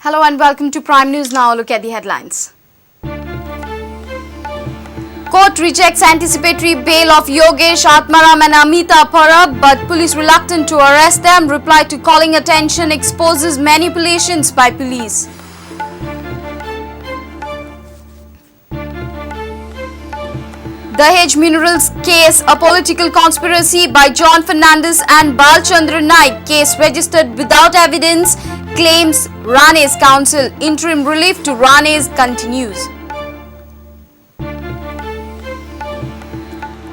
Hello and welcome to Prime News. Now look at the headlines. Court rejects anticipatory bail of Yogesh, Atmaram and Amita Parab, but police reluctant to arrest them. Reply to calling attention exposes manipulations by police. Dahej Minerals case, a political conspiracy by John Fernandez and Balchandra Naik. Case registered without evidence, claims Rane's counsel. Interim relief to Rane's continues.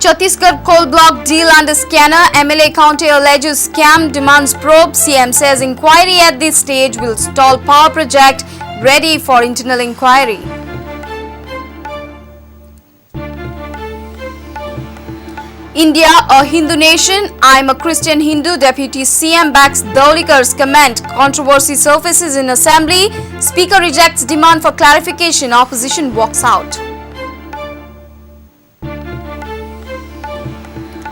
Chhattisgarh coal block deal under scanner. MLA counter alleges scam, demands probe. CM says inquiry at this stage will stall power project, ready for internal inquiry. India, a Hindu nation. I am a Christian Hindu. Deputy CM backs Daulikar's comment. Controversy surfaces in assembly. Speaker rejects demand for clarification. Opposition walks out.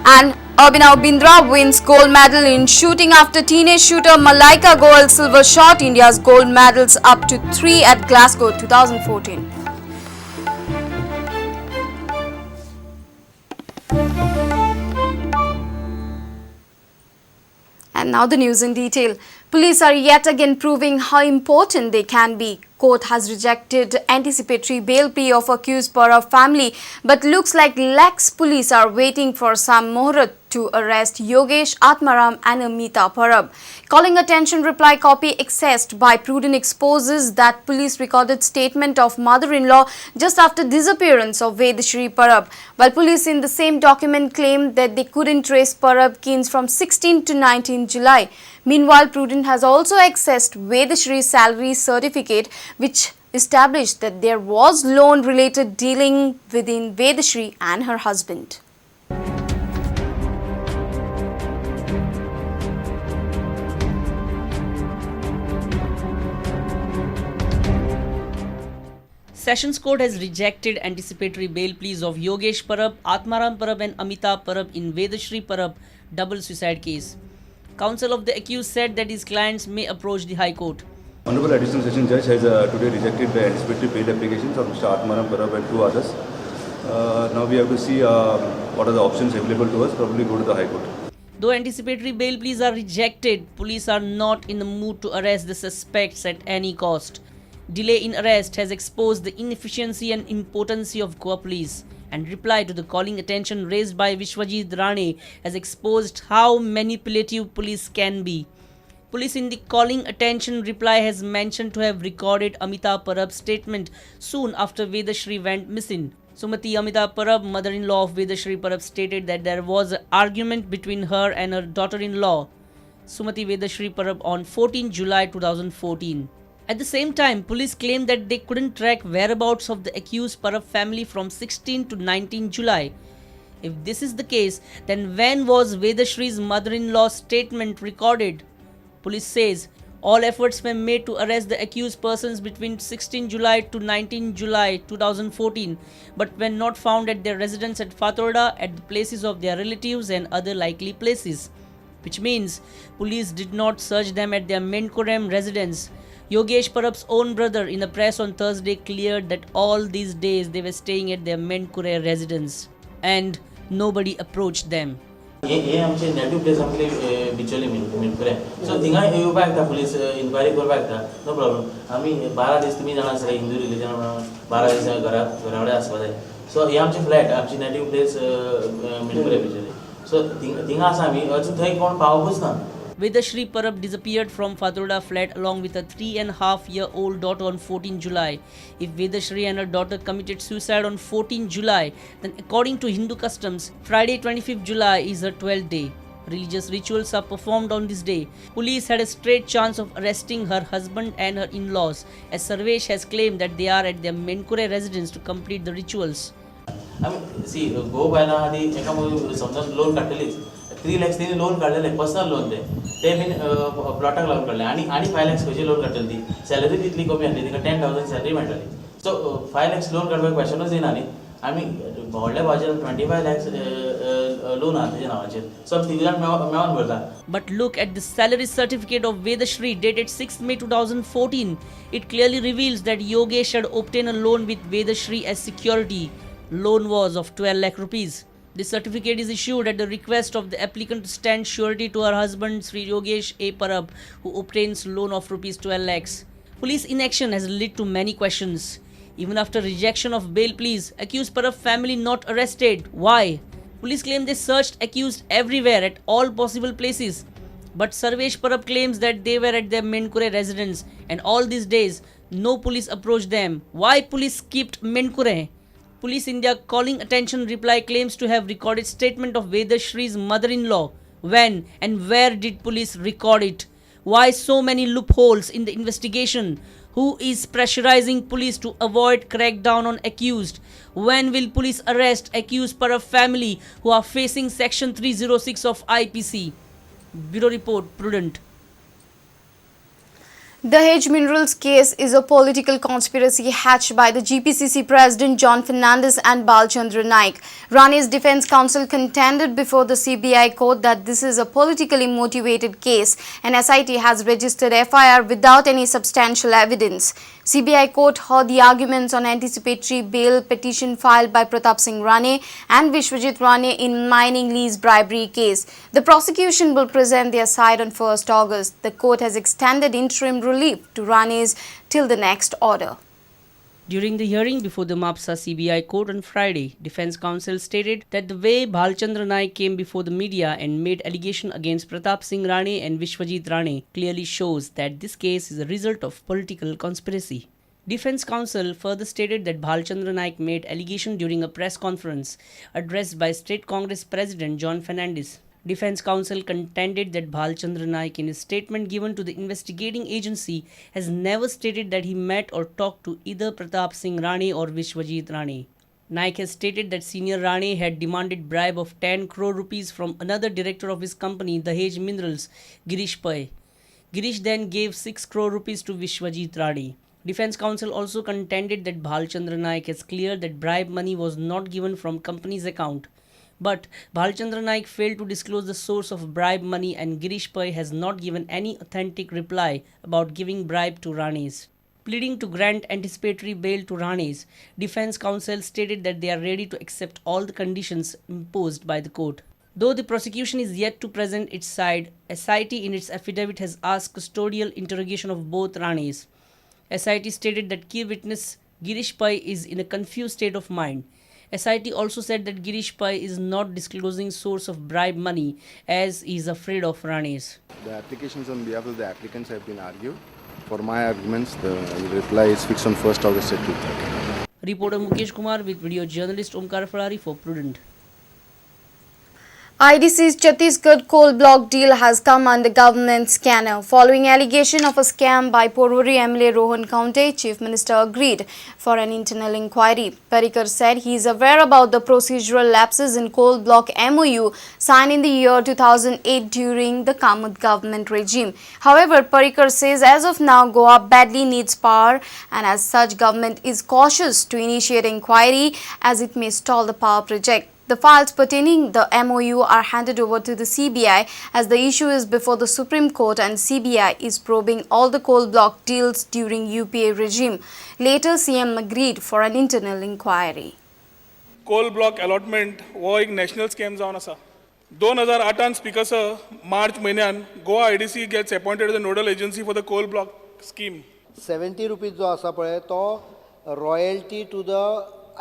And Abhinav Bindra wins gold medal in shooting after teenage shooter Malaika Goel silver shot. India's gold medals up to 3 at Glasgow 2014. And now the news in detail. Police are yet again proving how important they can be. Court has rejected anticipatory bail plea of accused Parab family, but looks like lax police are waiting for some muhurat to arrest Yogesh, Atmaram and Amita Parab. Calling attention reply copy accessed by Prudent exposes that police recorded statement of mother-in-law just after disappearance of Vedashri Parab, while police in the same document claimed that they couldn't trace Parab kins from 16 to 19 July. Meanwhile, Prudent has also accessed Vedashri's salary certificate, which established that there was loan-related dealing within Vedashri and her husband. Sessions Court has rejected anticipatory bail pleas of Yogesh Parab, Atmaram Parab and Amita Parab in Vedashri Parab double suicide case. Counsel of the accused said that his clients may approach the High Court. Honorable Additional Session Judge has today rejected the anticipatory bail applications of Mr. Atmaram Parab and 2 others. Now we have to see what are the options available to us, probably go to the High Court. Though anticipatory bail pleas are rejected, police are not in the mood to arrest the suspects at any cost. Delay in arrest has exposed the inefficiency and impotency of Goa police, and reply to the calling attention raised by Vishwajit Rane has exposed how manipulative police can be. Police in the calling attention reply has mentioned to have recorded Amita Parab's statement soon after Vedashri went missing. Sumati Amita Parab, mother-in-law of Vedashri Parab, stated that there was an argument between her and her daughter-in-law, Sumati Vedashri Parab, on 14 July 2014. At the same time, police claimed that they couldn't track whereabouts of the accused Parab family from 16 to 19 July. If this is the case, then when was Vedashri's mother-in-law's statement recorded? Police says all efforts were made to arrest the accused persons between 16 July to 19 July 2014, but were not found at their residence at Fatorda, at the places of their relatives and other likely places, which means police did not search them at their Menkorem residence. Yogesh Parab's own brother in the press on Thursday cleared that all these days they were staying at their Menkure residence and nobody approached them. हे आमचे native place आमचे बिचोली मिनपुरे सो थिंगा येवपाक येता police inquiry करपाक येता no problem आमी 12 दीस तुमी जाणा आसले हिंदू रिलीजन 12 दीस घरा कडेन आसपा जाय सो हे आमचे फ्लॅट आमची नेटिव्ह प्लेस मिनपुरे बिचोली सो थिंगा आसा आमी अजून थंय कोण पावपूच ना. Vedashri Parab disappeared from Fatorda flat along with a 3.5-year-old daughter on 14 July. If Vedashri and her daughter committed suicide on 14 July, then according to Hindu customs, Friday 25th July is her 12th day. Religious rituals are performed on this day. Police had a straight chance of arresting her husband and her in-laws, as Sarvesh has claimed that they are at their Menkure residence to complete the rituals. See, go by now, समजा loan काढलेलीच 3 lakhs त्यांनी loan काढलेले personal loan ते been प्लॉटाक लागून काढले आणि 5 lakhs खंयची loan काडटली ती salary तितली कमी आसली तिका 10,000 सॅलरी मेळटली सो 5 lakhs लोन काडपाक क्वेश्चनूच येना न्ही आमी व्हडल्या भाजेर 25 lakhs लोन आहा तेजे नांवाचेर सब तिगां मेळोन भरता. But look at the salary certificate of Vedashri dated 6 May 2014. It clearly reveals that Yogesh had obtained a loan with Vedashri as security. Loan was of 12 lakh rupees. The certificate is issued at the request of the applicant to stand surety to her husband Sri Yogesh A. Parab, who obtains loan of rupees 12 lakhs. Police inaction has led to many questions. Even after rejection of bail pleas, accused Parab family not arrested. Why? Police claim they searched accused everywhere at all possible places. But Sarvesh Parab claims that they were at their Menkure residence and all these days no police approached them. Why police skipped Menkure? Police India calling attention reply claims to have recorded statement of Vedashri's mother-in-law. When and where did police record it? Why so many loopholes in the investigation? Who is pressurizing police to avoid crackdown on accused? When will police arrest accused Parab family who are facing section 306 of IPC? Bureau report, Prudent. The Dahej Minerals case is a political conspiracy hatched by the GPCC President John Fernandez and Balchandra Naik. Rane's defense counsel contended before the CBI court that this is a politically motivated case and SIT has registered FIR without any substantial evidence. CBI court heard the arguments on anticipatory bail petition filed by Pratap Singh Rane and Vishwajit Rane in mining lease bribery case. The prosecution will present their side on 1st August. The court has extended interim relief to Rane's till the next order. During the hearing before the Mapsa CBI court on Friday, defense counsel stated that the way Balchandra Naik came before the media and made allegation against Pratap Singh Rane and Vishwajit Rane clearly shows that this case is a result of political conspiracy. Defense counsel further stated that Balchandra Naik made allegation during a press conference addressed by State Congress President John Fernandez. Defense counsel contended that Balchandra Naik in his statement given to the investigating agency has never stated that he met or talked to either Pratap Singh Rane or Vishwajit Rane. Naik has stated that senior Rane had demanded bribe of 10 crore rupees from another director of his company, the Dahej Minerals, Girish Pai. Girish then gave 6 crore rupees to Vishwajit Rane. Defense counsel also contended that Balchandra Naik has cleared that bribe money was not given from company's account. But Balchandra Naik failed to disclose the source of bribe money and Girish Pai has not given any authentic reply about giving bribe to Rane's. Pleading to grant anticipatory bail to Rane's, defense counsel stated that they are ready to accept all the conditions imposed by the court. Though the prosecution is yet to present its side, SIT in its affidavit has asked custodial interrogation of both Rane's. SIT stated that key witness Girish Pai is in a confused state of mind. SIT also said that Girish Pai is not disclosing source of bribe money as he is afraid of Rane's. The applications on behalf of the applicants have been argued. For my arguments, the reply is fixed on 1st August at 2:30. Reporter Mukesh Kumar with video journalist Omkar Farari for Prudent. IDC's Chhattisgarh coal block deal has come under government scanner. Following allegation of a scam by Porvori MLA Rohan Kaunte, Chief Minister agreed for an internal inquiry. Parrikar said he is aware about the procedural lapses in coal block MOU signed in the year 2008 during the Kamath government regime. However, Parrikar says as of now Goa badly needs power and as such government is cautious to initiate inquiry as it may stall the power project. The files pertaining the MOU are handed over to the CBI as the issue is before the Supreme Court and CBI is probing all the coal block deals during UPA regime. Later, CM agreed for an internal inquiry. Coal block allotment हो एक national scam जावन आसा 2008 speaker मार्च म्हयन्यान Goa IDC gets appointed as a nodal agency for the coal block scheme. 70 rupees जो आसा पळय तो royalty to the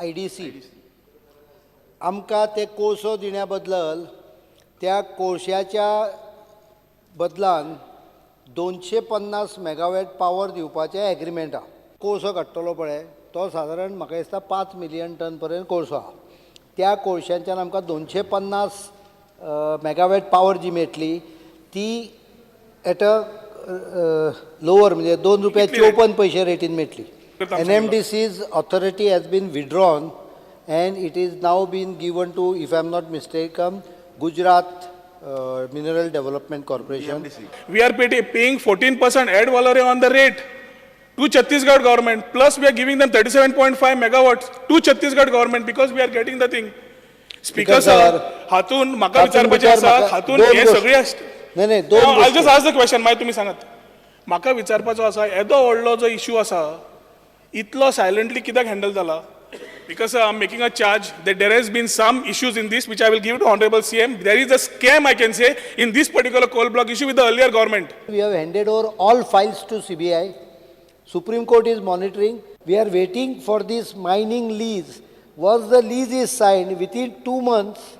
IDC. आमकां ते कोळसो दिण्या बदल त्या कोळश्याच्या बदलान 250 मेगावॅट पावर दिवपाचें एग्रीमेंट आहा. कोळसो काडटलो पळय तो सादारण म्हाका दिसता 5 मिलियन टन पर्यंत कोळसो आहा. त्या कोळश्यांच्यान आमकां 250 मेगावॅट पावर जी मेळटली ती एट अ लोवर म्हणजे 2 रुपया 54 पैसे रेटीन मेळटली. NMDC's authority has been withdrawn and it is now been given to, if I am not mistaken, Gujarat Mineral Development Corporation. We are paying 14% ad valorem on the rate. to Chhattisgarh government, plus we are giving them 37.5 megawatts to Chhattisgarh government because we are getting the thing. Speaker sir, हातून म्हाका विचारपाचें आसा, हातून हे सगळे नाही दोन I'll just ask the question, मागीर तुमी सांगात. म्हाका विचारपाचो आसा, येदो व्हडलो जो इश्यू आसा, इतलो सायलेंटली कित्याक हँडल जाला? Because I'm making a charge that there has been some issues in this which I will give to Honorable CM. There is a scam, I can say, in this particular coal block issue with the earlier government. We have handed over all files to CBI. Supreme Court is monitoring. We are waiting for this mining lease. Once the lease is signed, within 2 months,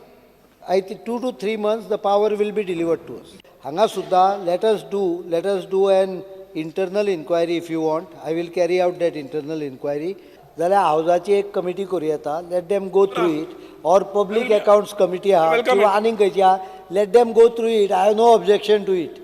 I think 2 to 3 months, the power will be delivered to us. Hanga Sudha, let us do an internal inquiry if you want. I will carry out that internal inquiry. जाल्यार हावजाची एक committee करूं येता, let them go through it, और public accounts committee आहा किंवा आनीक खंयची आहा, let them go through it. I have no objection to it.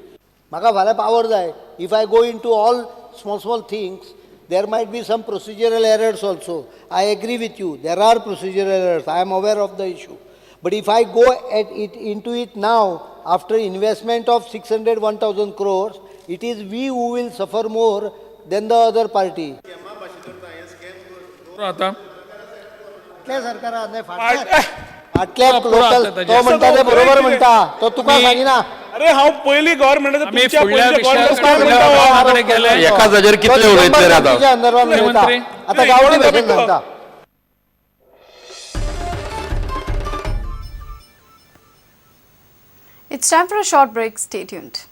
म्हाका फाल्यां पावर जाय. If I go into all small things, there might be some procedural errors also. I agree with you, there are procedural errors. I am aware of the issue. But if I go into it now, after investment of 601,000 crores, it is we who will suffer more than the other party. आता फाटल्या सरकारान फाटल्या local तो म्हणटा ते बरोबर म्हणटा, तो तुका सांगिना. अरे हांव पयलीं गव्हर्नमेंटाचो तुमच्या एका जाग्यार कितले उलयतले रे आतां? आता गांवठी भाशेन सांगता. It's time for a short break. Stay tuned.